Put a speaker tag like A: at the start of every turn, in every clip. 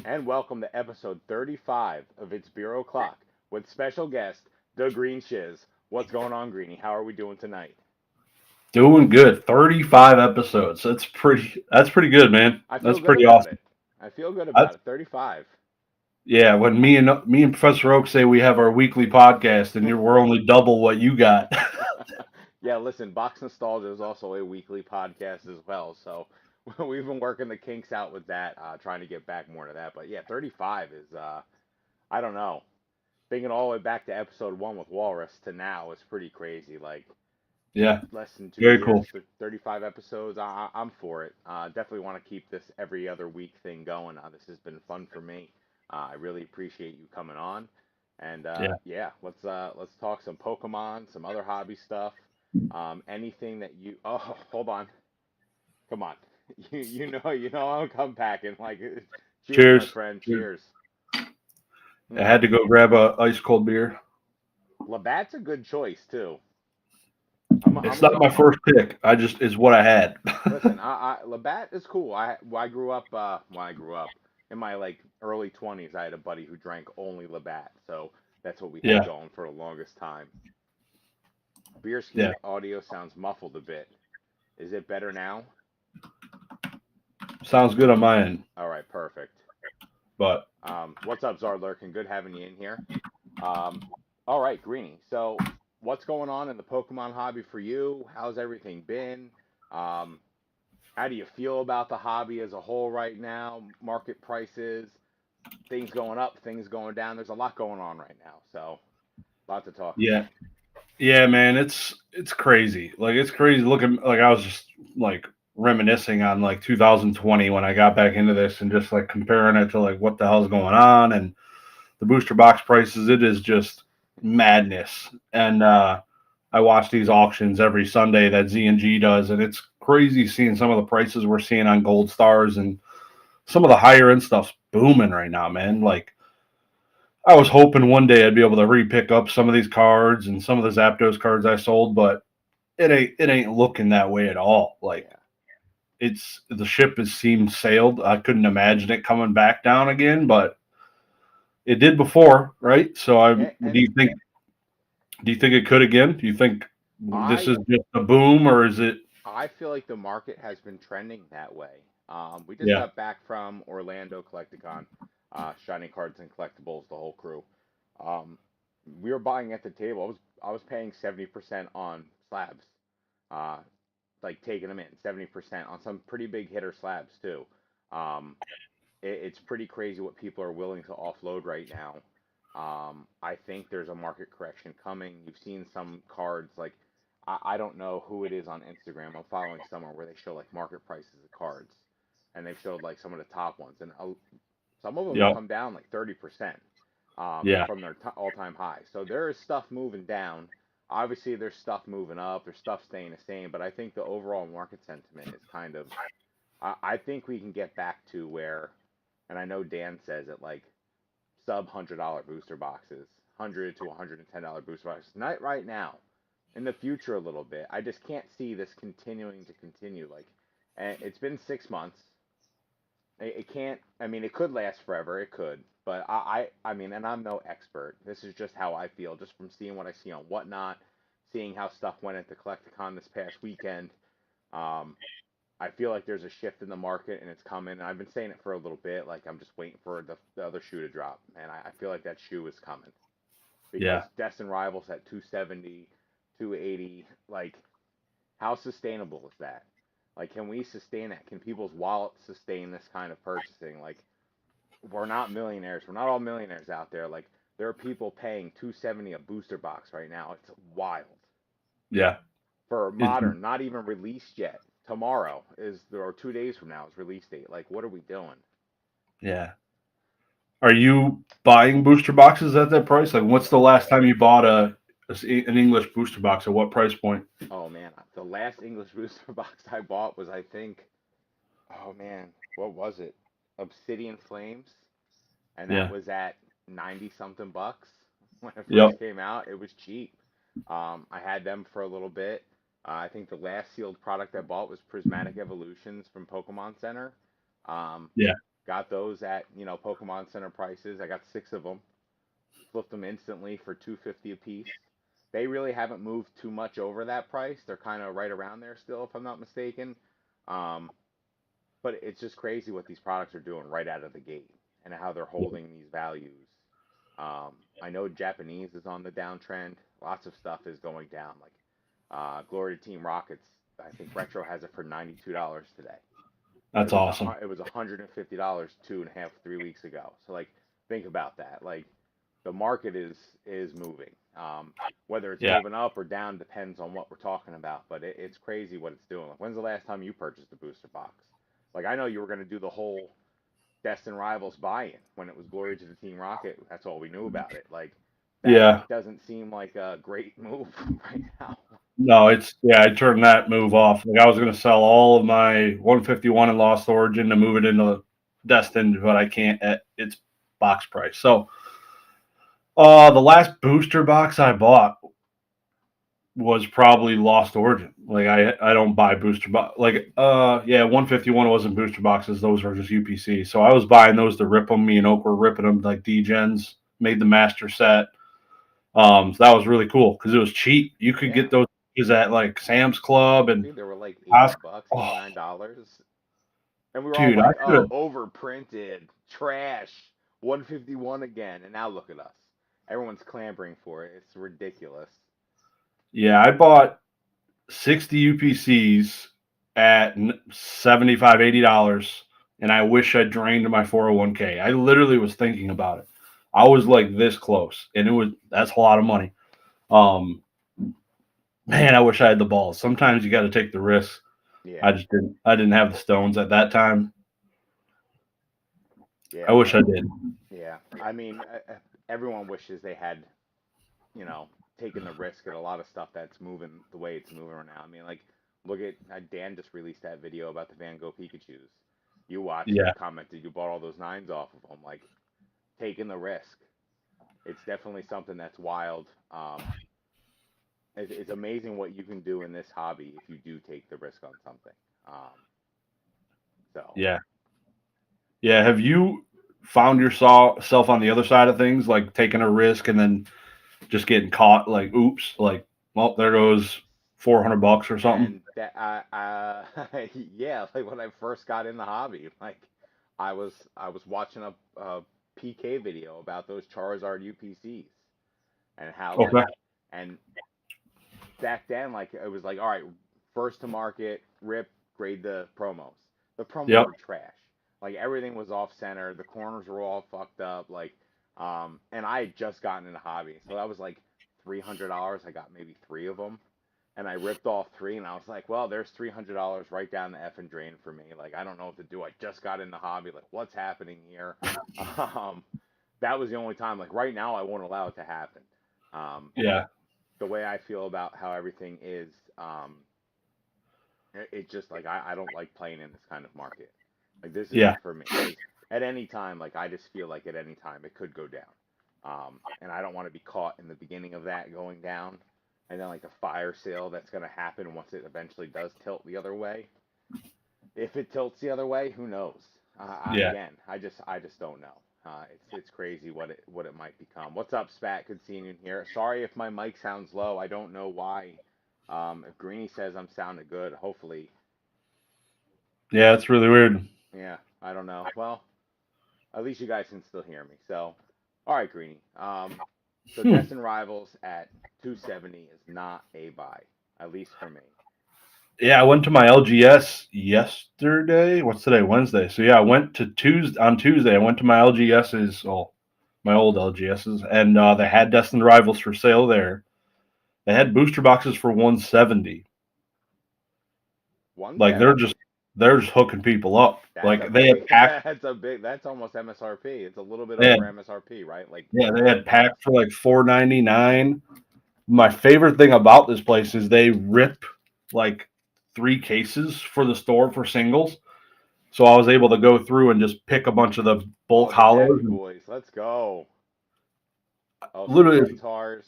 A: and welcome to episode 35 of It's Beer O'Clock with special guest DaGreenShiz. What's going on, Greeny? How are we doing tonight?
B: Doing good. 35 episodes. That's pretty good, man.
A: I feel
B: That's
A: good
B: pretty
A: about
B: awesome.
A: it. I feel good
B: I,
A: about it. 35.
B: yeah, when me and Professor Oak say we have our weekly podcast and we're only double what you got.
A: Yeah, listen, Box Nostalgia is also a weekly podcast as well, so we've been working the kinks out with that, trying to get back more to that. But yeah, 35 is, I don't know. Thinking all the way back to episode one with Walrus to now is pretty crazy. Like,
B: Yeah,
A: less than two
B: very
A: years,
B: cool.
A: 35 episodes. I'm for it. Definitely want to keep this every other week thing going. This has been fun for me. I really appreciate you coming on. And
B: Yeah.
A: yeah, let's talk some Pokemon, some other hobby stuff. Anything that you. Oh, hold on. Come on. You know I'm come packing. Like, cheers, my
B: Cheers.
A: friend.
B: Cheers.
A: Cheers.
B: I
A: Mm.
B: had to go grab a ice cold beer.
A: Labatt's a good choice too. I'm
B: It's
A: a
B: not
A: big
B: my first pick. I just is what I had.
A: Listen, Labatt is cool. I grew up when I grew up in my like early 20s. I had a buddy who drank only Labatt, so that's what we had
B: Yeah.
A: going for the longest time. Beerski,
B: Yeah.
A: your audio sounds muffled a bit. Is it better now?
B: Sounds good on my end.
A: All right, perfect.
B: But
A: What's up, Zardlurkin? Good having you in here. Um, all right, Greeny. So, what's going on in the Pokemon hobby for you? How's everything been? Um, how do you feel about the hobby as a whole right now? Market prices, things going up, things going down. There's a lot going on right now, so a lot to talk
B: yeah.
A: about.
B: Yeah, man, it's crazy. Like it's crazy looking. Like I was just like reminiscing on like 2020 when I got back into this and just like comparing it to like what the hell's going on and the booster box prices. It is just madness. And I watch these auctions every Sunday that Z&G does, and it's crazy seeing some of the prices we're seeing on Gold Stars and some of the higher end stuff's booming right now, man. Like I was hoping one day I'd be able to re-pick up some of these cards and some of the Zapdos cards I sold, but it ain't looking that way at all. Like
A: Yeah,
B: it's the ship has seemed sailed. I couldn't imagine it coming back down again, but it did before, right? So I
A: yeah,
B: do you think it could again? Do you think this
A: I
B: is just a boom or is it
A: I feel like the market has been trending that way. We just
B: yeah,
A: got back from Orlando Collecticon, Shiny Cards and Collectibles, the whole crew. Um, we were buying at the table. I was paying 70% on slabs, uh, like taking them in 70% on some pretty big hitter slabs too. Um, it's pretty crazy what people are willing to offload right now. I think there's a market correction coming. You've seen some cards like I don't know who it is on Instagram. I'm following somewhere where they show like market prices of cards, and they've showed like some of the top ones, and some of them have
B: yeah,
A: come down like 30%
B: yeah,
A: from their all-time high. So there is stuff moving down. Obviously, there's stuff moving up. There's stuff staying the same, but I think the overall market sentiment is kind of. I think we can get back to where, and I know Dan says it like sub $100 booster boxes, $100 to $110 booster boxes. Not right now, in the future a little bit. I just can't see this continuing to continue. Like, and it's been 6 months. It can't. I mean, it could last forever. It could, but I mean, and I'm no expert. This is just how I feel, just from seeing what I see on Whatnot, seeing how stuff went at the Collecticon this past weekend. Um, I feel like there's a shift in the market and it's coming. And I've been saying it for a little bit. Like I'm just waiting for the other shoe to drop. And I feel like that shoe is coming because
B: yeah,
A: Destin Rivals at 270, 280. Like, how sustainable is that? Like, can we sustain that? Can people's wallets sustain this kind of purchasing? Like, we're not millionaires. We're not all millionaires out there. Like, there are people paying 270 a booster box right now. It's wild
B: yeah.
A: for
B: It,
A: modern, not even released yet. Tomorrow is or 2 days from now is release date. Like, what are we doing?
B: yeah. Are you buying booster boxes at that price? Like, what's the last time you bought an English booster box? At what price point?
A: Oh man, the last English booster box I bought was I think, oh man, what was it? Obsidian Flames, and that
B: Yeah.
A: was at 90 something bucks when it
B: Yep.
A: first came out. It was cheap. I had them for a little bit. I think the last sealed product I bought was Prismatic Evolutions from Pokemon Center. Um,
B: Yeah.
A: Got those at, Pokemon Center prices. I got 6 of them. Flipped them instantly for 250 a piece. They really haven't moved too much over that price. They're kind of right around there still, if I'm not mistaken. Um, but it's just crazy what these products are doing right out of the gate and how they're holding these values. I know Japanese is on the downtrend. Lots of stuff is going down. Like Glory to Team Rockets, I think Retro has it for $92 today.
B: That's awesome.
A: It was $150 two and a half, 3 weeks ago. So like, think about that. Like, the market is moving. Whether it's moving up or down depends on what we're talking about. But it's crazy what it's doing. Like, when's the last time you purchased a booster box? Like, I know you were going to do the whole Destin Rivals buy-in when it was Glory to the Team Rocket. That's all we knew about it. Like, that doesn't seem like a great move right now.
B: No, I turned that move off. Like, I was going to sell all of my 151 in Lost Origin to move it into Destined, but I can't at its box price. So, the last booster box I bought was probably Lost Origin. Like, I don't buy booster box. Like, 151 wasn't booster boxes. Those are just UPC. So I was buying those to rip them. Me and Oak were ripping them like D-Gens. Made the master set. So that was really cool because it was cheap. You could get those at like Sam's Club and
A: they were like $80, $89. And we were all like, overprinted, trash, 151 again. And now look at us. Everyone's clamoring for it. It's ridiculous.
B: Yeah, I bought 60 UPCs at $75, $80, and I wish I drained my 401k. I literally was thinking about it. I was like this close, and that's a lot of money. Man, I wish I had the balls. Sometimes you got to take the risk.
A: Yeah.
B: I didn't have the stones at that time.
A: Yeah.
B: I wish I did.
A: Yeah. I mean, everyone wishes they had, taken the risk at a lot of stuff that's moving the way it's moving right now. I mean, like, look at Dan just released that video about the Van Gogh Pikachus. You watched it, commented, you bought all those 9s off of them. Like, taking the risk. It's definitely something that's wild. It's amazing what you can do in this hobby if you do take the risk on something.
B: Yeah. Have you found yourself on the other side of things, like taking a risk and then just getting caught? Like, oops! Like, well, there goes $400 or something.
A: And yeah. Like when I first got in the hobby, like I was watching a PK video about those Charizard UPCs and how and back then, like, it was like, all right, first to market, grade the promos. The promos were trash. Like, everything was off center. The corners were all fucked up. Like, and I had just gotten in the hobby, so that was like $300. I got maybe 3 of them, and I ripped off 3, and I was like, well, there's $300 right down the effing drain for me. Like, I don't know what to do. I just got in the hobby. Like, what's happening here? That was the only time. Like, right now, I won't allow it to happen. The way I feel about how everything is, it's just like I don't like playing in this kind of market. Like, this isn't for me. At any time, like, I just feel like at any time it could go down, and I don't want to be caught in the beginning of that going down, and then like the fire sale that's going to happen once it eventually does tilt the other way. If it tilts the other way, who knows? Again, I just don't know. It's crazy what it might become. What's up, Spat? Good seeing you in here. Sorry if my mic sounds low. I don't know why. If Greeny says I'm sounding good, hopefully.
B: Yeah, it's really weird.
A: Yeah, I don't know. Well, at least you guys can still hear me. So, all right, Greeny. So Destin Rivals at 270 is not a buy, at least for me.
B: Yeah, I went to my LGS yesterday. What's today? Wednesday. So yeah, I went to on Tuesday. I went to my LGS's, my old LGS's, and they had Destin Rivals for sale there. They had booster boxes for 170. Like they're just hooking people up. Like they had packs.
A: That's almost MSRP. It's a little bit over MSRP, right? Like,
B: yeah, they had packs for like $4.99. My favorite thing about this place is they rip like 3 cases for the store for singles. So I was able to go through and just pick a bunch of the bulk hollows.
A: Boys, let's go.
B: Literally,
A: guitars.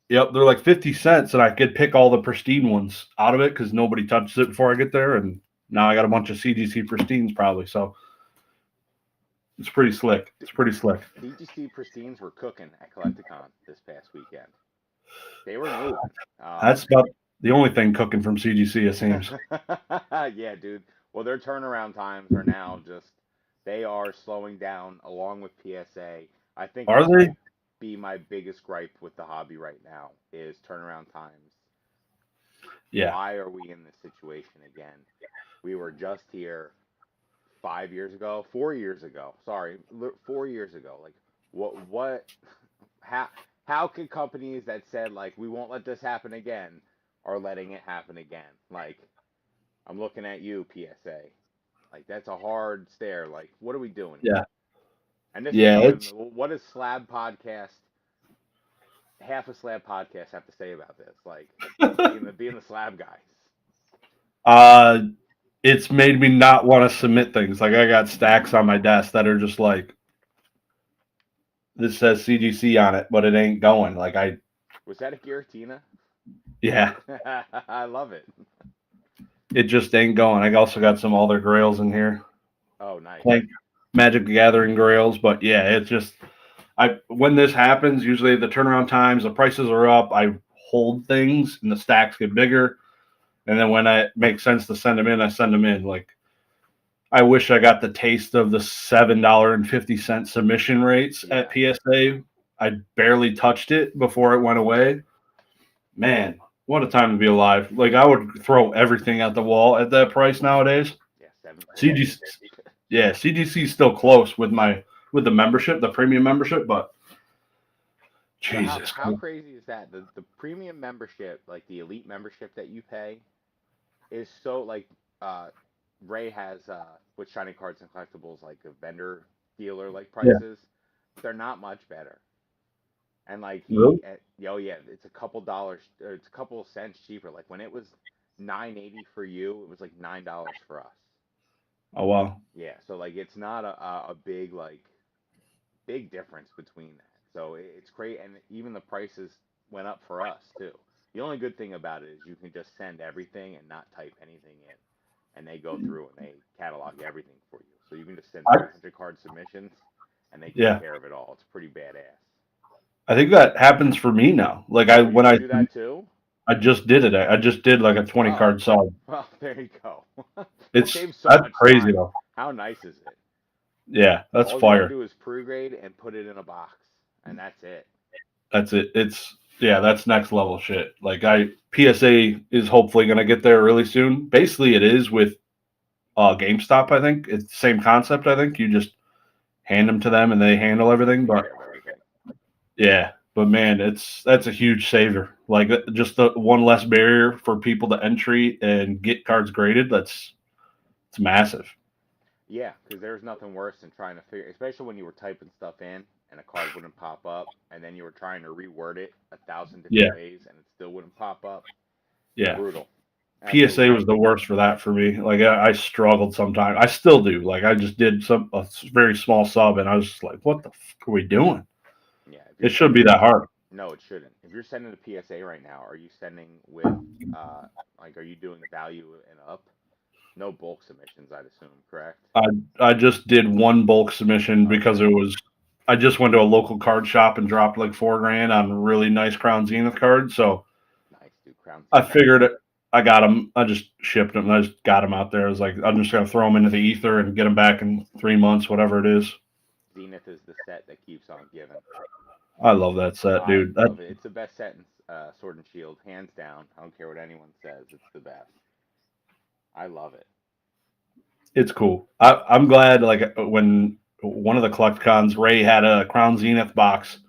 B: Yep, they're like 50 cents, and I could pick all the pristine ones out of it because nobody touches it before I get there. And now I got a bunch of CGC pristines probably. So It's pretty slick. It's pretty slick.
A: CGC Pristines were cooking at Collecticon this past weekend. They were moving.
B: That's about the only thing cooking from CGC, it seems.
A: Yeah, dude. Well, their turnaround times are now just they are slowing down along with PSA. I think
B: Are
A: that
B: they?
A: might be my biggest gripe with the hobby right now is turnaround times.
B: Yeah.
A: Why are we in this situation again? We were just here 5 years ago, 4 years ago. Sorry, 4 years ago. Like, what? How, how could companies that said like we won't let this happen again are letting it happen again? Like, I'm looking at you, PSA. Like, that's a hard stare. Like, what are we doing here?
B: Yeah.
A: And this is
B: Yeah.
A: something.
B: It's
A: What does Slab Podcast, half a Slab Podcast, have to say about this? Like, being the Slab guys.
B: uh it's made me not want to submit things. Like I got stacks on my desk that are just like this says CGC on it, but it ain't going. Like I
A: Was that a Giratina?
B: yeah,
A: I love it.
B: it just ain't going. I also got some other grails in here.
A: Oh, nice.
B: Like Magic the Gathering grails, but yeah, it's just I when this happens, usually the turnaround times, the prices are up, I hold things and the stacks get bigger. And then when it makes sense to send them in, I send them in. Like I wish I got the taste of the $7.50 submission rates at PSA. I barely touched it before it went away. Man, what a time to be alive. Like I would throw everything at the wall at that price nowadays.
A: Yeah, 750.
B: CGC yeah, CGC is still close with the membership, the premium membership, but
A: So
B: Jesus.
A: how crazy is that? The premium membership, like the elite membership that you pay, is so like uh Ray has with Shiny Cards and Collectibles like a vendor dealer like
B: Yeah.
A: prices. They're not much better. And like
B: Really?
A: oh yeah, it's a couple dollars, or it's a couple of cents cheaper. Like when it was 9.80 for you, it was like $9 for us.
B: Oh wow.
A: Yeah, so like it's not a big like big difference between that. So it's great, and even the prices went up for us too. The only good thing about it is you can just send everything and not type anything in, and they go through and they catalog everything for you. So you can just send
B: I
A: 300 card submissions, and they take
B: yeah.
A: care of it all. It's pretty badass.
B: I think that happens for me now. Like I
A: Oh, you
B: when
A: can do that too?
B: I just did it. I just did like a 20
A: Oh,
B: card sub.
A: well, there you go. It
B: It's
A: saves so
B: that's
A: much
B: crazy
A: time.
B: though.
A: How nice is it?
B: Yeah, that's
A: All you got to
B: fire.
A: do is pre-grade and put it in a box, and that's it.
B: That's it. It's yeah, that's next level shit. Like I PSA is hopefully gonna get there really soon. Basically it is with GameStop, I think. It's the same concept, I think. You just hand them to them and they handle
A: They
B: everything.
A: take
B: But
A: care of everything.
B: yeah, but man, that's a huge saver. Like just the one less barrier for people to entry and get cards graded. It's massive.
A: Yeah, because there's nothing worse than trying to figure, especially when you were typing stuff in and a card wouldn't pop up, and then you were trying to reword it 1,000 different
B: Yeah,
A: ways and it still wouldn't pop up.
B: yeah.
A: Brutal.
B: PSA
A: Absolutely
B: was the
A: brutal.
B: worst for that for me. Like I struggled sometimes. I still do. Like I just did a very small sub, and I was just like, "What the fuck are we doing?
A: Yeah, if you're
B: It shouldn't be
A: sending,
B: that hard."
A: no, it shouldn't. If you're sending a PSA right now, are you sending with, like, are you doing value and up? No bulk submissions, I'd assume, correct?
B: I I just did one bulk submission because
A: Okay,
B: it was. I just went to a local card shop and dropped like 4 grand on a really nice Crown Zenith card. So
A: nice, dude. Crown
B: I
A: Zenith.
B: figured it. I got them. I just shipped them. I just got them out there. I was like, I'm just gonna throw them into the ether and get them back in 3 months, whatever it is.
A: Zenith is the set that keeps on giving.
B: I love that set,
A: I
B: dude.
A: love it. It's the best set in Sword and Shield, hands down. I don't care what anyone says. It's the best. I love it.
B: It's cool. I'm glad. Like when one of the collect cons, Ray had a Crown Zenith box.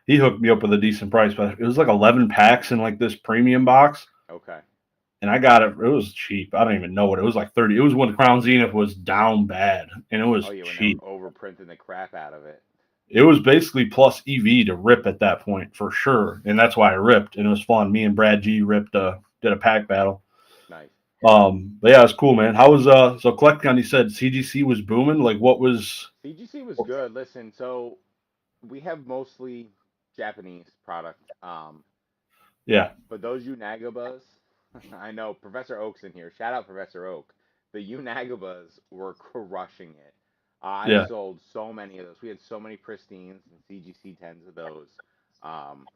B: He hooked me up with a decent price, but it was like 11 packs in like this premium box,
A: Okay.
B: and I got it. It was cheap. I don't even know what it was like 30. It was when the Crown Zenith was down bad, and it
A: Oh
B: was
A: yeah, when they were
B: cheap.
A: overprinting the crap out of it.
B: It was basically plus EV to rip at that point for sure, and that's why I ripped. And it was fun. Me and Brad G ripped did a pack battle.
A: Nice.
B: But yeah, it's cool, man. How was so CollectCon? You said CGC was booming. Like, what was?
A: CGC was good. Listen, so we have mostly Japanese product.
B: Yeah,
A: But those Unagabas, I know Professor Oak's in here. Shout out Professor Oak. The Unagabas were crushing it. I
B: Yeah.
A: sold so many of those. We had so many pristines and CGC 10s of those. Um,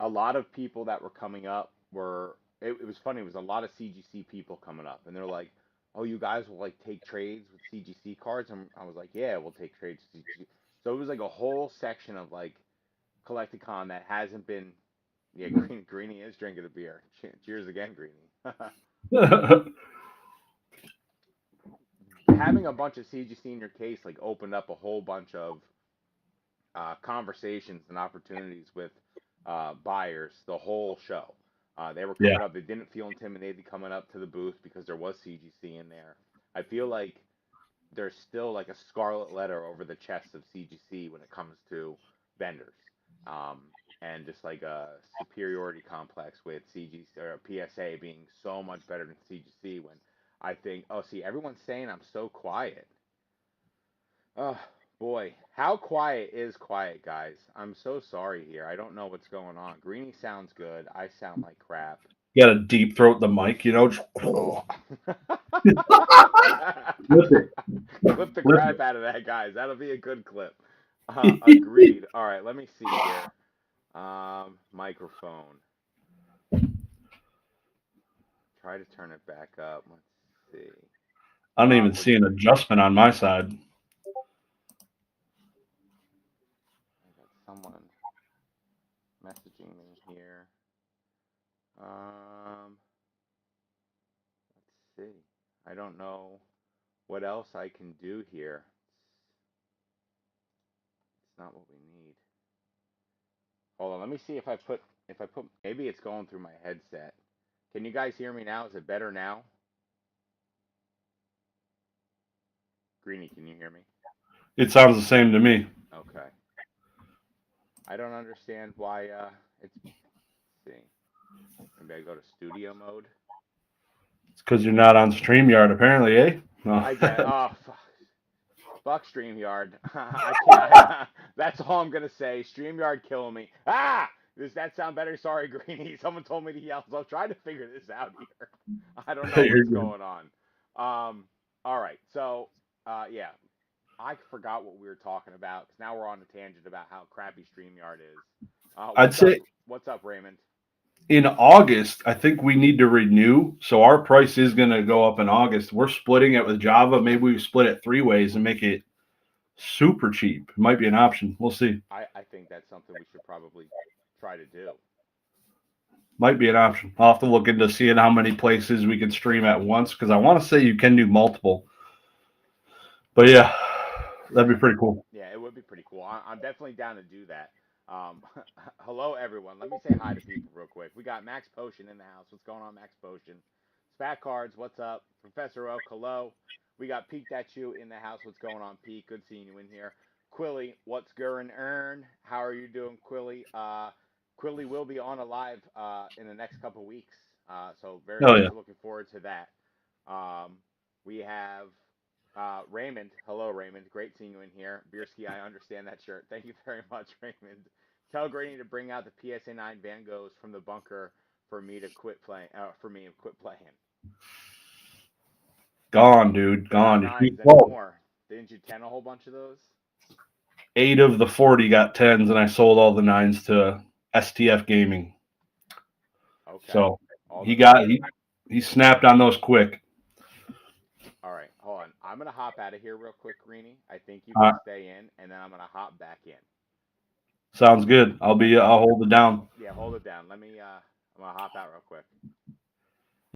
A: a lot of people that were coming up were it was funny. It was a lot of CGC people coming up, and they're like, "Oh, you guys will like take trades with CGC cards?" And I was like, "Yeah, we'll take trades with CGC." So it was like a whole section of like Collecticon that hasn't been. Yeah, Greenie is drinking a beer. Cheers again, Greenie. Having a bunch of CGC in your case like opened up a whole bunch of conversations and opportunities with buyers the whole show. They were
B: Yeah.
A: coming up. They didn't feel intimidated coming up to the booth because there was CGC in there. I feel like there's still like a scarlet letter over the chest of CGC when it comes to vendors, um, and just like a superiority complex with CGC or PSA being so much better than CGC. When I think, oh, see, everyone's saying I'm so quiet. Oh boy, how quiet is quiet, guys? I'm so sorry here. I don't know what's going on. Greenie sounds good. I sound like crap.
B: You got to deep throat the mic, you know. Just,
A: Oh.
B: Flip it.
A: Clip the
B: Flip
A: crap out of that, guys. That'll be a good clip.
B: it.
A: Agreed. All right, let me see here. Microphone. Try to turn it back up. Let's see.
B: I don't even
A: We're
B: see an adjustment on my side.
A: I got someone messaging me here. Um, let's see. I don't know what else I can do here. It's not what we need. Hold on, let me see if I put maybe it's going through my headset. Can you guys hear me now? Is it better now? Greenie, can you hear me?
B: It sounds the same to me.
A: Okay. I don't understand why it's let's see. Maybe I go to studio mode.
B: It's because you're not on StreamYard, apparently, eh? No.
A: I get oh fuck StreamYard. I can't. That's all I'm gonna say. StreamYard killing me. Ah! Does that sound better? Sorry, Greenie. Someone told me to yell, so I'm trying to figure this out here. I don't know
B: You're
A: what's
B: good.
A: going on. All right. So, yeah, I forgot what we were talking about because now we're on a tangent about how crappy StreamYard is.
B: I'd
A: What's up?
B: say
A: What's up, Raymond?
B: in August, I think we need to renew. So our price is going to go up in August. We're splitting it with Java. Maybe we split it 3 ways and make it super cheap. It might be an option. We'll see.
A: I think that's something we should probably try to do.
B: Might be an option. I'll have to look into seeing how many places we can stream at once because I want to say you can do multiple. But yeah, that'd be
A: Yeah,
B: pretty cool.
A: yeah, it would be pretty cool. I'm definitely down to do that. Um, hello, everyone. Let me say hi to people real quick. We got Max Potion in the house. What's going on, Max Potion? Spat Cards, what's up? Professor Oak, hello. We got Peek That You in the house. What's going on, Peek? Good seeing you in here. Quilly, what's Gurren Earn? How are you doing, Quilly? Quilly will be on a live in the next couple weeks. So very
B: Oh yeah.
A: much looking forward to that. Um, we have Raymond, hello Raymond. Great seeing you in here. Beerski, I understand that shirt. Thank you very much, Raymond. Tell Grady to bring out the PSA 9 Van Goghs from the bunker for me to quit playing. For me to quit playing.
B: Gone, dude.
A: Not
B: Gone. You
A: nines
B: keep 12.
A: anymore. Didn't you 10 a whole bunch of those?
B: 8 of the 40 got 10s, and I sold all the 9s to STF Gaming.
A: Okay.
B: So
A: All the
B: he
A: nines.
B: got he snapped on those quick.
A: All right, hold on. I'm gonna hop out of here real quick, Greeny. I think you can
B: Uh,
A: stay in, and then I'm gonna hop back in.
B: Sounds good.
A: Let me
B: I'll hold it down.
A: yeah, hold it down. I'm gonna hop out real quick.